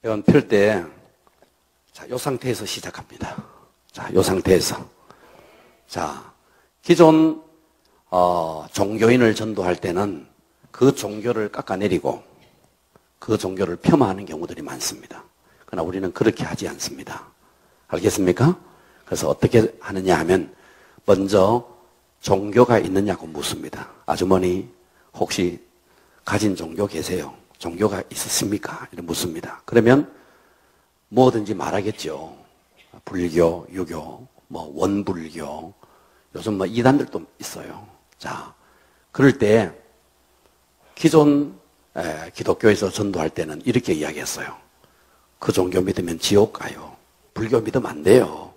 이건 펼 때, 자, 요 상태에서 시작합니다. 자, 요 상태에서. 자, 기존, 종교인을 전도할 때는 그 종교를 깎아내리고 그 종교를 폄하하는 경우들이 많습니다. 그러나 우리는 그렇게 하지 않습니다. 알겠습니까? 그래서 어떻게 하느냐 하면 먼저 종교가 있느냐고 묻습니다. 아주머니 혹시 가진 종교 계세요? 종교가 있으십니까? 이렇게 묻습니다. 그러면 뭐든지 말하겠죠. 불교, 유교, 뭐 원불교, 요즘 뭐 이단들도 있어요. 자, 그럴 때 기존 기독교에서 전도할 때는 이렇게 이야기했어요. 그 종교 믿으면 지옥 가요. 불교 믿으면 안 돼요.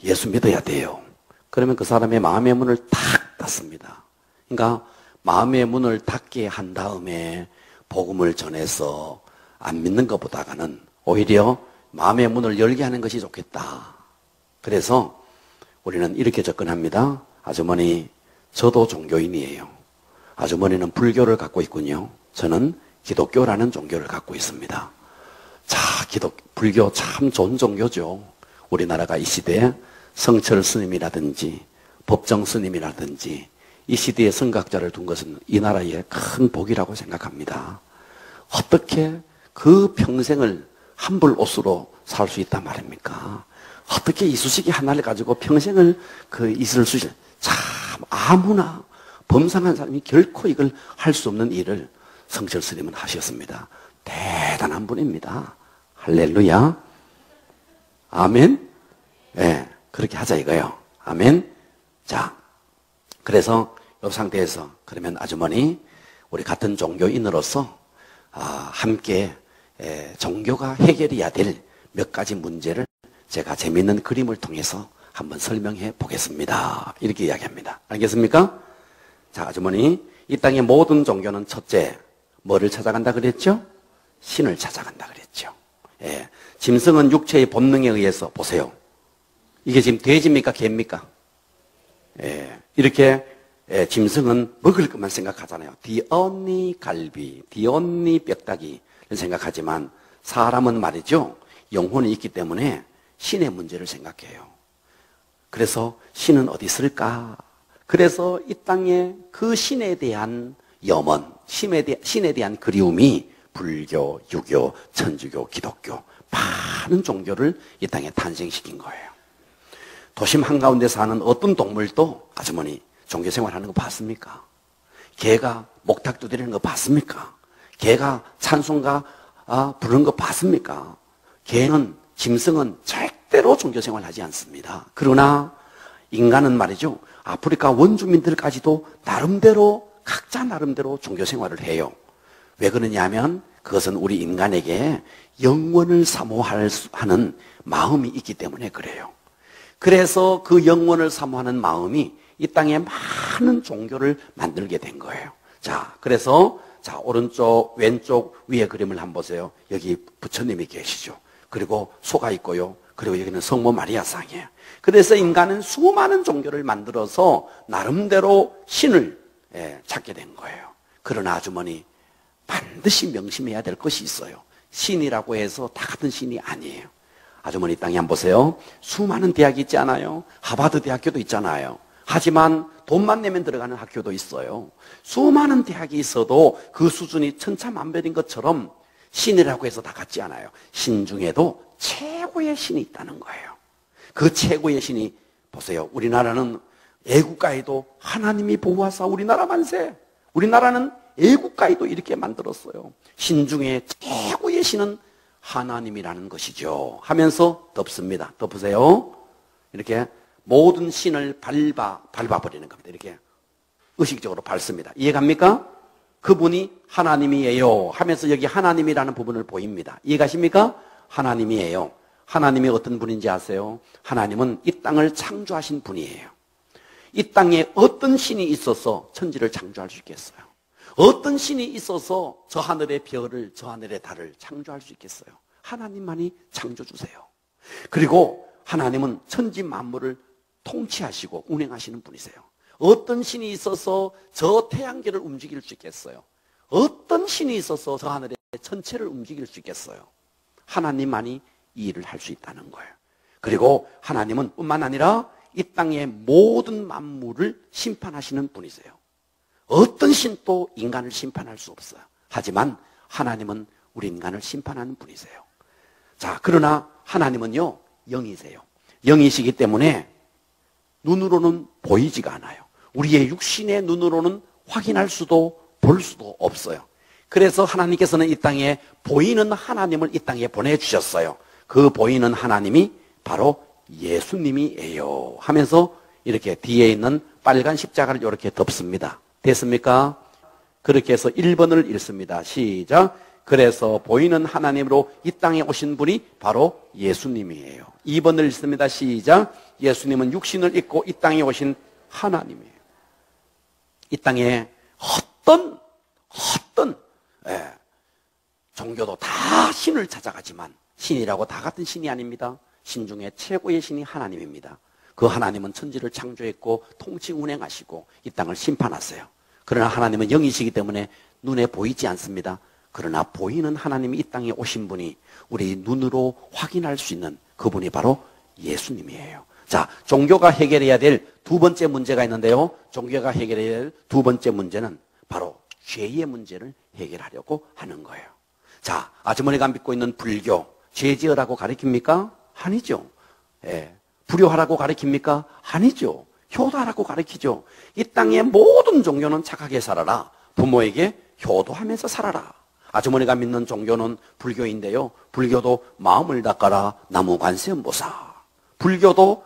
예수 믿어야 돼요. 그러면 그 사람의 마음의 문을 탁 닫습니다. 그러니까 마음의 문을 닫게 한 다음에 복음을 전해서 안 믿는 것보다는 오히려 마음의 문을 열게 하는 것이 좋겠다. 그래서 우리는 이렇게 접근합니다. 아주머니, 저도 종교인이에요. 아주머니는 불교를 갖고 있군요. 저는 기독교라는 종교를 갖고 있습니다. 자, 불교 참 좋은 종교죠. 우리나라가 이 시대에 성철 스님이라든지 법정 스님이라든지 이 시대에 성각자를 둔 것은 이 나라의 큰 복이라고 생각합니다. 어떻게 그 평생을 한불옷으로 살 수 있단 말입니까? 어떻게 이쑤시개 하나를 가지고 평생을 있을 수 있어요? 참 아무나 범상한 사람이 결코 이걸 할 수 없는 일을 성철 스님은 하셨습니다. 대단한 분입니다. 할렐루야. 아멘. 네, 그렇게 하자 이거예요. 아멘. 자, 그래서 이 상태에서 그러면 아주머니 우리 같은 종교인으로서 함께 종교가 해결해야 될 몇 가지 문제를 제가 재미있는 그림을 통해서 한번 설명해 보겠습니다. 이렇게 이야기합니다. 알겠습니까? 자, 아주머니, 이 땅의 모든 종교는 첫째 뭐를 찾아간다 그랬죠? 신을 찾아간다 그랬죠. 예, 짐승은 육체의 본능에 의해서 보세요. 이게 지금 돼지입니까? 개입니까? 예, 이렇게 짐승은 먹을 것만 생각하잖아요. 디언니 갈비, 디언니 뼈다귀를 생각하지만 사람은 말이죠. 영혼이 있기 때문에 신의 문제를 생각해요. 그래서 신은 어디 있을까? 그래서 이 땅에 그 신에 대한 염원, 신에 대한 그리움이 불교, 유교, 천주교, 기독교 많은 종교를 이 땅에 탄생시킨 거예요. 도심 한가운데 사는 어떤 동물도 아주머니 종교 생활하는 거 봤습니까? 개가 목탁 두드리는 거 봤습니까? 개가 찬송가 부르는 거 봤습니까? 개는, 짐승은 절대로 종교 생활하지 않습니다. 그러나 인간은 말이죠. 아프리카 원주민들까지도 나름대로 각자 나름대로 종교 생활을 해요. 왜 그러냐면 그것은 우리 인간에게 영원을 사모하는 마음이 있기 때문에 그래요. 그래서 그 영원을 사모하는 마음이 이 땅에 많은 종교를 만들게 된 거예요. 자, 그래서 자, 오른쪽, 왼쪽, 위에 그림을 한번 보세요. 여기 부처님이 계시죠. 그리고 소가 있고요. 그리고 여기는 성모 마리아 상이에요. 그래서 인간은 수많은 종교를 만들어서 나름대로 신을 찾게 된 거예요. 그러나 아주머니 반드시 명심해야 될 것이 있어요. 신이라고 해서 다 같은 신이 아니에요. 아주머니 땅에 한번 보세요. 수많은 대학이 있지 않아요? 하버드 대학교도 있잖아요. 하지만 돈만 내면 들어가는 학교도 있어요. 수많은 대학이 있어도 그 수준이 천차만별인 것처럼 신이라고 해서 다 같지 않아요. 신 중에도 최고의 신이 있다는 거예요. 그 최고의 신이 보세요. 우리나라는 애국가에도 하나님이 보호하사 우리나라 만세. 우리나라는 애국가에도 이렇게 만들었어요. 신 중에 최고의 신은 하나님이라는 것이죠. 하면서 덮습니다. 덮으세요. 이렇게 모든 신을 밟아버리는 겁니다. 이렇게 의식적으로 밟습니다. 이해갑니까? 그분이 하나님이에요 하면서 여기 하나님이라는 부분을 보입니다. 이해가십니까? 하나님이에요. 하나님이 어떤 분인지 아세요? 하나님은 이 땅을 창조하신 분이에요. 이 땅에 어떤 신이 있어서 천지를 창조할 수 있겠어요? 어떤 신이 있어서 저 하늘의 별을, 저 하늘의 달을 창조할 수 있겠어요? 하나님만이 창조주세요. 그리고 하나님은 천지 만물을 통치하시고 운행하시는 분이세요. 어떤 신이 있어서 저 태양계를 움직일 수 있겠어요? 어떤 신이 있어서 저 하늘의 전체를 움직일 수 있겠어요? 하나님만이 이 일을 할 수 있다는 거예요. 그리고 하나님은 뿐만 아니라 이 땅의 모든 만물을 심판하시는 분이세요. 어떤 신도 인간을 심판할 수 없어요. 하지만 하나님은 우리 인간을 심판하는 분이세요. 자, 그러나 하나님은요, 영이세요. 영이시기 때문에 눈으로는 보이지가 않아요. 우리의 육신의 눈으로는 확인할 수도 볼 수도 없어요. 그래서 하나님께서는 이 땅에 보이는 하나님을 이 땅에 보내주셨어요. 그 보이는 하나님이 바로 예수님이에요 하면서 이렇게 뒤에 있는 빨간 십자가를 이렇게 덮습니다. 됐습니까? 그렇게 해서 1번을 읽습니다. 시작. 그래서 보이는 하나님으로 이 땅에 오신 분이 바로 예수님이에요. 2번을 읽습니다. 시작. 예수님은 육신을 입고 이 땅에 오신 하나님이에요. 이 땅에 어떤 종교도 다 신을 찾아가지만 신이라고 다 같은 신이 아닙니다. 신 중에 최고의 신이 하나님입니다. 그 하나님은 천지를 창조했고 통치 운행하시고 이 땅을 심판하세요. 그러나 하나님은 영이시기 때문에 눈에 보이지 않습니다. 그러나 보이는 하나님이 이 땅에 오신 분이 우리 눈으로 확인할 수 있는 그분이 바로 예수님이에요. 자, 종교가 해결해야 될 두 번째 문제가 있는데요. 종교가 해결해야 될 두 번째 문제는 바로 죄의 문제를 해결하려고 하는 거예요. 자, 아주머니가 믿고 있는 불교, 죄 지으라고 가르칩니까? 아니죠. 예. 불효하라고 가르칩니까? 아니죠. 효도하라고 가르치죠. 이 땅의 모든 종교는 착하게 살아라. 부모에게 효도하면서 살아라. 아주머니가 믿는 종교는 불교인데요. 불교도 마음을 닦아라. 나무관세음보살. 불교도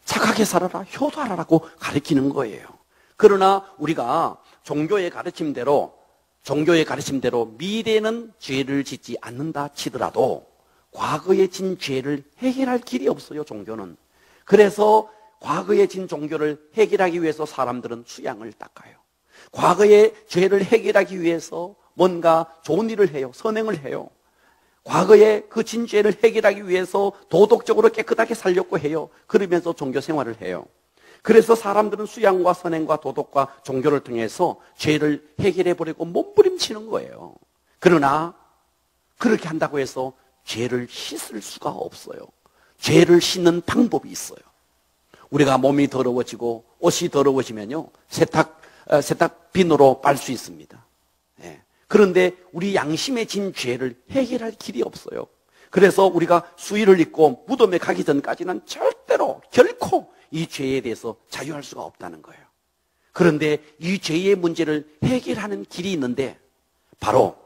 착하게 살아라. 효도하라고 가르치는 거예요. 그러나 우리가 종교의 가르침대로 미래는 죄를 짓지 않는다 치더라도 과거에 진 죄를 해결할 길이 없어요, 종교는. 그래서 과거에 진 종교를 해결하기 위해서 사람들은 수양을 닦아요. 과거의 죄를 해결하기 위해서 뭔가 좋은 일을 해요. 선행을 해요. 과거에 그 진 죄를 해결하기 위해서 도덕적으로 깨끗하게 살려고 해요. 그러면서 종교 생활을 해요. 그래서 사람들은 수양과 선행과 도덕과 종교를 통해서 죄를 해결해버리고 몸부림치는 거예요. 그러나 그렇게 한다고 해서 죄를 씻을 수가 없어요. 죄를 씻는 방법이 있어요. 우리가 몸이 더러워지고 옷이 더러워지면요, 세탁비누로 빨 수 있습니다. 예. 그런데 우리 양심에 진 죄를 해결할 길이 없어요. 그래서 우리가 수의를 입고 무덤에 가기 전까지는 절대로 결코 이 죄에 대해서 자유할 수가 없다는 거예요. 그런데 이 죄의 문제를 해결하는 길이 있는데 바로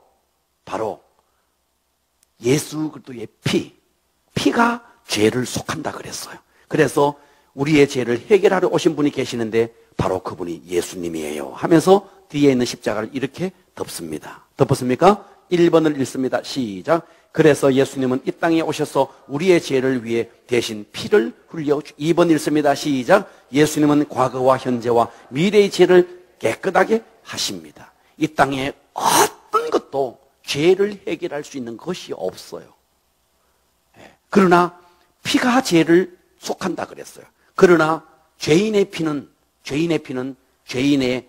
예수 그리스도의 피가 죄를 속한다 그랬어요. 그래서 우리의 죄를 해결하러 오신 분이 계시는데 바로 그분이 예수님이에요 하면서 뒤에 있는 십자가를 이렇게 덮습니다. 덮었습니까? 1번을 읽습니다. 시작. 그래서 예수님은 이 땅에 오셔서 우리의 죄를 위해 대신 피를 흘려 2번 읽습니다. 시작. 예수님은 과거와 현재와 미래의 죄를 깨끗하게 하십니다. 이 땅에 어떤 것도 죄를 해결할 수 있는 것이 없어요. 그러나 피가 죄를 속한다 그랬어요. 그러나 죄인의 피는 죄인의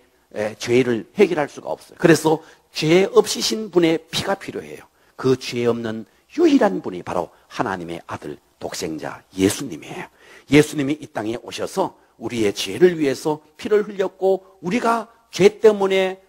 죄를 해결할 수가 없어요. 그래서 죄 없으신 분의 피가 필요해요. 그 죄 없는 유일한 분이 바로 하나님의 아들 독생자 예수님이에요. 예수님이 이 땅에 오셔서 우리의 죄를 위해서 피를 흘렸고 우리가 죄 때문에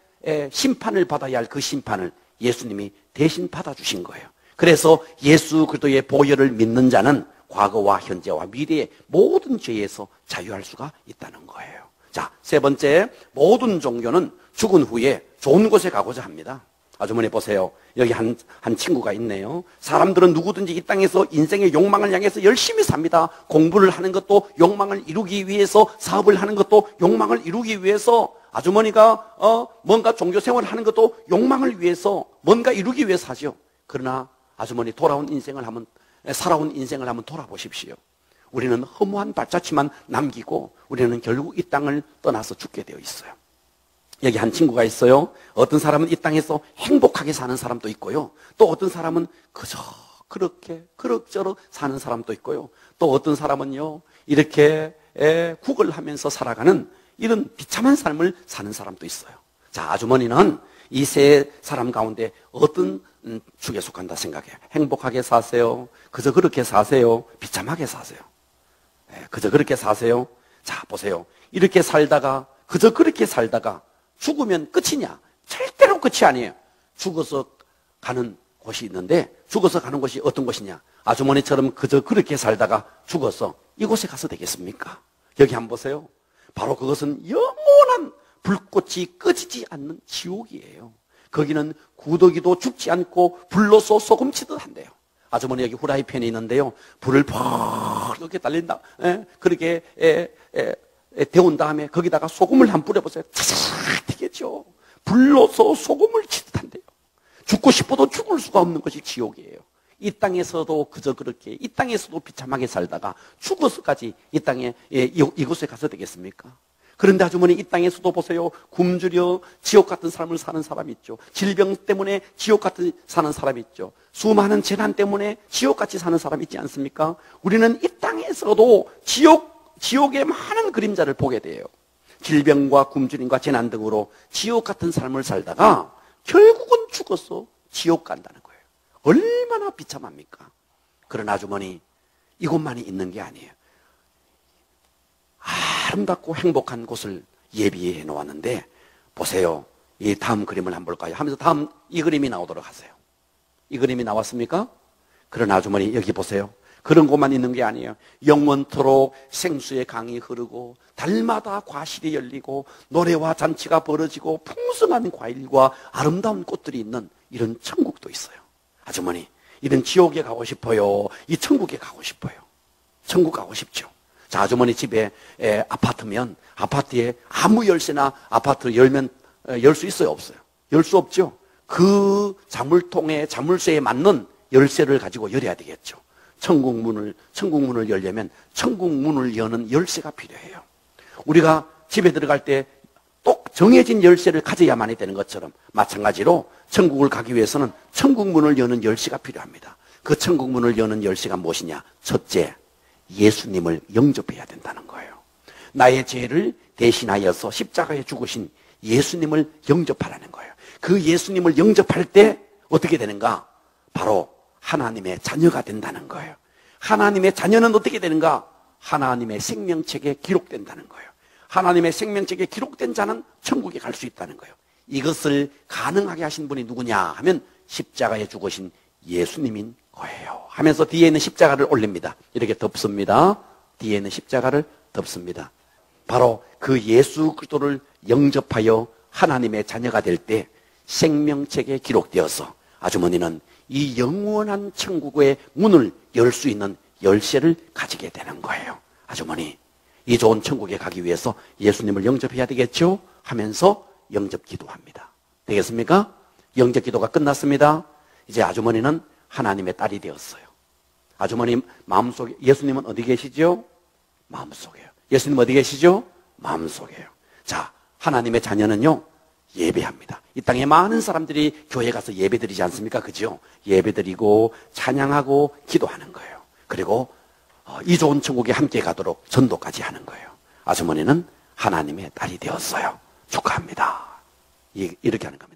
심판을 받아야 할 그 심판을 예수님이 대신 받아주신 거예요. 그래서 예수 그리스도의 보혈을 믿는 자는 과거와 현재와 미래의 모든 죄에서 자유할 수가 있다는 거예요. 자, 세 번째, 모든 종교는 죽은 후에 좋은 곳에 가고자 합니다. 아주머니 보세요. 여기 한 친구가 있네요. 사람들은 누구든지 이 땅에서 인생의 욕망을 향해서 열심히 삽니다. 공부를 하는 것도 욕망을 이루기 위해서, 사업을 하는 것도 욕망을 이루기 위해서, 아주머니가 뭔가 종교 생활을 하는 것도 욕망을 위해서, 뭔가 이루기 위해서 하죠. 그러나 아주머니 살아온 인생을 한번 돌아보십시오. 우리는 허무한 발자취만 남기고 우리는 결국 이 땅을 떠나서 죽게 되어 있어요. 여기 한 친구가 있어요. 어떤 사람은 이 땅에서 행복하게 사는 사람도 있고요. 또 어떤 사람은 그저 그렇게 그럭저럭 사는 사람도 있고요. 또 어떤 사람은요, 이렇게 구걸하면서 살아가는 이런 비참한 삶을 사는 사람도 있어요. 자, 아주머니는 이 세 사람 가운데 어떤 축에 속한다 생각해요? 행복하게 사세요? 그저 그렇게 사세요? 비참하게 사세요? 그저 그렇게 사세요? 자, 보세요. 이렇게 살다가, 그저 그렇게 살다가 죽으면 끝이냐? 절대로 끝이 아니에요. 죽어서 가는 곳이 있는데, 죽어서 가는 곳이 어떤 곳이냐? 아주머니처럼 그저 그렇게 살다가 죽어서 이곳에 가서 되겠습니까? 여기 한번 보세요. 바로 그것은 영원한 불꽃이 꺼지지 않는 지옥이에요. 거기는 구더기도 죽지 않고 불로서 소금치듯 한대요. 아주머니 여기 후라이팬이 있는데요. 불을 팍 이렇게 달린다. 그렇게 데운 다음에 거기다가 소금을 한 뿌려보세요. 차차차 튀겠죠. 불로서 소금을 치듯 한대요. 죽고 싶어도 죽을 수가 없는 것이 지옥이에요. 이 땅에서도 그저 그렇게, 이 땅에서도 비참하게 살다가 죽어서까지 이 땅에, 이곳에 가서 되겠습니까? 그런데 아주머니 이 땅에서도 보세요. 굶주려 지옥 같은 삶을 사는 사람이 있죠. 질병 때문에 지옥 같은 사는 사람이 있죠. 수많은 재난 때문에 지옥같이 사는 사람이 있지 않습니까? 우리는 이 땅에서도 지옥의 많은 그림자를 보게 돼요. 질병과 굶주림과 재난 등으로 지옥 같은 삶을 살다가 결국은 죽어서 지옥 간다는 거예요. 얼마나 비참합니까? 그러나 아주머니, 이곳만이 있는 게 아니에요. 아름답고 행복한 곳을 예비해 놓았는데, 보세요. 이 다음 그림을 한번 볼까요? 하면서 다음 이 그림이 나오도록 하세요. 이 그림이 나왔습니까? 그러나 아주머니, 여기 보세요. 그런 곳만 있는 게 아니에요. 영원토록 생수의 강이 흐르고, 달마다 과실이 열리고, 노래와 잔치가 벌어지고, 풍성한 과일과 아름다운 꽃들이 있는 이런 천국도 있어요. 아주머니, 이런 지옥에 가고 싶어요? 이 천국에 가고 싶어요? 천국 가고 싶죠? 자, 아주머니 집에 아파트면 아파트에 아무 열쇠나 아파트 열면 열 수 있어요? 없어요? 열 수 없죠? 그 자물통에 자물쇠에 맞는 열쇠를 가지고 열어야 되겠죠. 천국 문을 열려면 천국 문을 여는 열쇠가 필요해요. 우리가 집에 들어갈 때 꼭 정해진 열쇠를 가져야만이 되는 것처럼 마찬가지로 천국을 가기 위해서는 천국 문을 여는 열쇠가 필요합니다. 그 천국 문을 여는 열쇠가 무엇이냐? 첫째, 예수님을 영접해야 된다는 거예요. 나의 죄를 대신하여서 십자가에 죽으신 예수님을 영접하라는 거예요. 그 예수님을 영접할 때 어떻게 되는가? 바로 하나님의 자녀가 된다는 거예요. 하나님의 자녀는 어떻게 되는가? 하나님의 생명책에 기록된다는 거예요. 하나님의 생명책에 기록된 자는 천국에 갈 수 있다는 거예요. 이것을 가능하게 하신 분이 누구냐 하면 십자가에 죽으신 예수님인 거예요. 하면서 뒤에 있는 십자가를 올립니다. 이렇게 덮습니다. 뒤에 있는 십자가를 덮습니다. 바로 그 예수 그리스도를 영접하여 하나님의 자녀가 될 때 생명책에 기록되어서 아주머니는 이 영원한 천국의 문을 열 수 있는 열쇠를 가지게 되는 거예요. 아주머니, 이 좋은 천국에 가기 위해서 예수님을 영접해야 되겠죠? 하면서 영접 기도합니다. 되겠습니까? 영접 기도가 끝났습니다. 이제 아주머니는 하나님의 딸이 되었어요. 아주머니 마음속에, 예수님은 어디 계시죠? 마음속에요. 예수님 어디 계시죠? 마음속에요. 자, 하나님의 자녀는요, 예배합니다. 이 땅에 많은 사람들이 교회 가서 예배드리지 않습니까? 그죠? 예배드리고 찬양하고 기도하는 거예요. 그리고 이 좋은 천국에 함께 가도록 전도까지 하는 거예요. 아주머니는 하나님의 딸이 되었어요. 축하합니다. 이렇게 하는 겁니다.